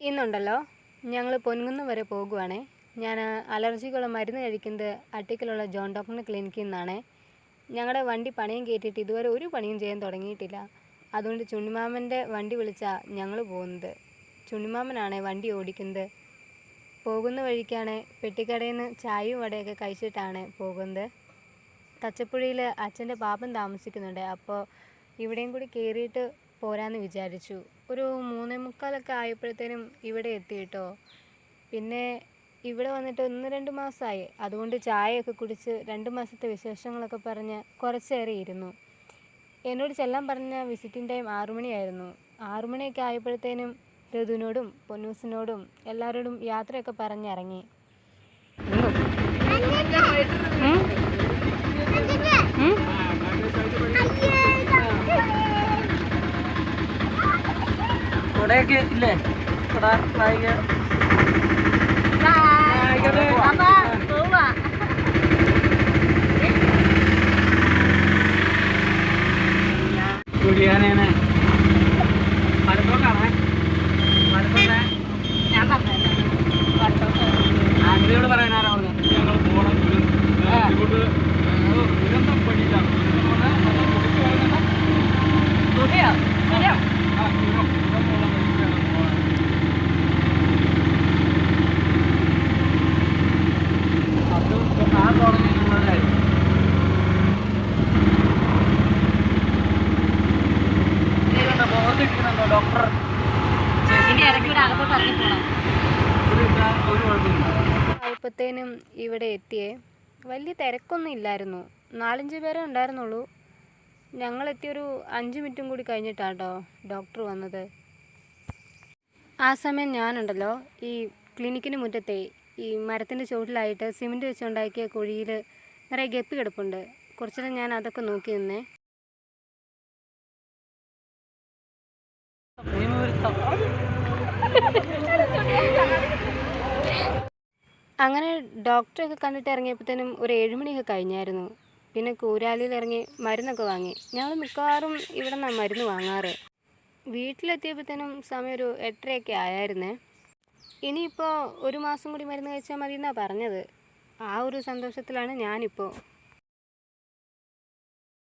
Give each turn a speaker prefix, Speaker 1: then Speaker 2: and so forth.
Speaker 1: ഇന്നുണ്ടല്ലോ ഞങ്ങൾ പൊൻകുന്നം വരെ പോകുവാണേ. ഞാൻ അലർജിക്കുള്ള മരുന്ന് കഴിക്കുന്നത് അട്ടിക്കലുള്ള ജോൺ ഡോക്ടറിൻ്റെ ക്ലിനിക്കിൽ നിന്നാണേ. ഞങ്ങളുടെ വണ്ടി പണിയും കയറ്റിയിട്ട് ഇതുവരെ ഒരു പണിയും ചെയ്യാൻ തുടങ്ങിയിട്ടില്ല. അതുകൊണ്ട് ചുണ്ണിമാമൻ്റെ വണ്ടി വിളിച്ചാൽ ഞങ്ങൾ പോകുന്നത്. ചുണ്ണിമാമനാണേ വണ്ടി ഓടിക്കുന്നത്. പോകുന്ന വഴിക്കാണ് പെട്ടിക്കടയിൽ നിന്ന് ചായയും വടയൊക്കെ കഴിച്ചിട്ടാണ് പോകുന്നത്. തച്ചപ്പുഴയിൽ അച്ഛൻ്റെ പാപ്പൻ താമസിക്കുന്നുണ്ട്. അപ്പോൾ ഇവിടെയും കൂടി കയറിയിട്ട് പോരാന്ന് വിചാരിച്ചു. ഒരു 3:45 ആയപ്പോഴത്തേനും ഇവിടെ എത്തി കേട്ടോ. പിന്നെ ഇവിടെ വന്നിട്ട് 1-2 മാസമായി. അതുകൊണ്ട് ചായയൊക്കെ കുടിച്ച് 2 മാസത്തെ വിശേഷങ്ങളൊക്കെ പറഞ്ഞ് കുറച്ചേറെ ഇരുന്നു. എന്നോട് ചെല്ലാൻ പറഞ്ഞ വിസിറ്റിംഗ് ടൈം 6 മണിയായിരുന്നു. 6 മണിയൊക്കെ ആയപ്പോഴത്തേനും ഋതുവിനോടും പൊന്നൂസിനോടും എല്ലാവരോടും യാത്രയൊക്കെ പറഞ്ഞിറങ്ങി.
Speaker 2: ഇവിടെയൊക്കെ ഇല്ലേ കുടിയാനേനെ മരത്തോട്ടാണേ. മരത്തോട്ടെ ആഗ്രയോട് പറയാനാരാ പറഞ്ഞത് ഞങ്ങൾ പോകണം ദുരന്തം പഠിക്കാം. ഡോക്ടർ
Speaker 1: ആയപ്പോഴത്തേനും ഇവിടെ എത്തിയേ. വലിയ തിരക്കൊന്നും ഇല്ലായിരുന്നു. 4-5 പേരെ ഉണ്ടായിരുന്നുള്ളൂ. ഞങ്ങളെത്തിയൊരു 5 മിനിറ്റും കൂടി കഴിഞ്ഞിട്ടാട്ടോ ഡോക്ടർ വന്നത്. ആ സമയം ഞാനുണ്ടല്ലോ ഈ ക്ലിനിക്കിന് മുറ്റത്തെ ഈ മരത്തിൻ്റെ ചുവട്ടിലായിട്ട് സിമെൻറ്റ് വെച്ചുണ്ടാക്കിയ കുഴിയിൽ നിറയെ ഗപ്പി കിടപ്പുണ്ട്. കുറച്ചേരം ഞാൻ അതൊക്കെ നോക്കി നിന്നേ. അങ്ങനെ ഡോക്ടറൊക്കെ കണ്ടിട്ട് ഇറങ്ങിയപ്പോഴത്തേനും ഒരു 7 മണിയൊക്കെ കഴിഞ്ഞായിരുന്നു. പിന്നെ കൂരാലിയിൽ ഇറങ്ങി മരുന്നൊക്കെ വാങ്ങി. ഞങ്ങൾ മിക്കവാറും ഇവിടെ നിന്നാണ് മരുന്ന് വാങ്ങാറ്. വീട്ടിലെത്തിയപ്പോഴത്തേനും സമയം ഒരു 8:30 ആയായിരുന്നേ. ഇനിയിപ്പോൾ 1 മാസം കൂടി മരുന്ന് കഴിച്ചാൽ മതി എന്നാണ് പറഞ്ഞത്. ആ ഒരു സന്തോഷത്തിലാണ് ഞാനിപ്പോൾ.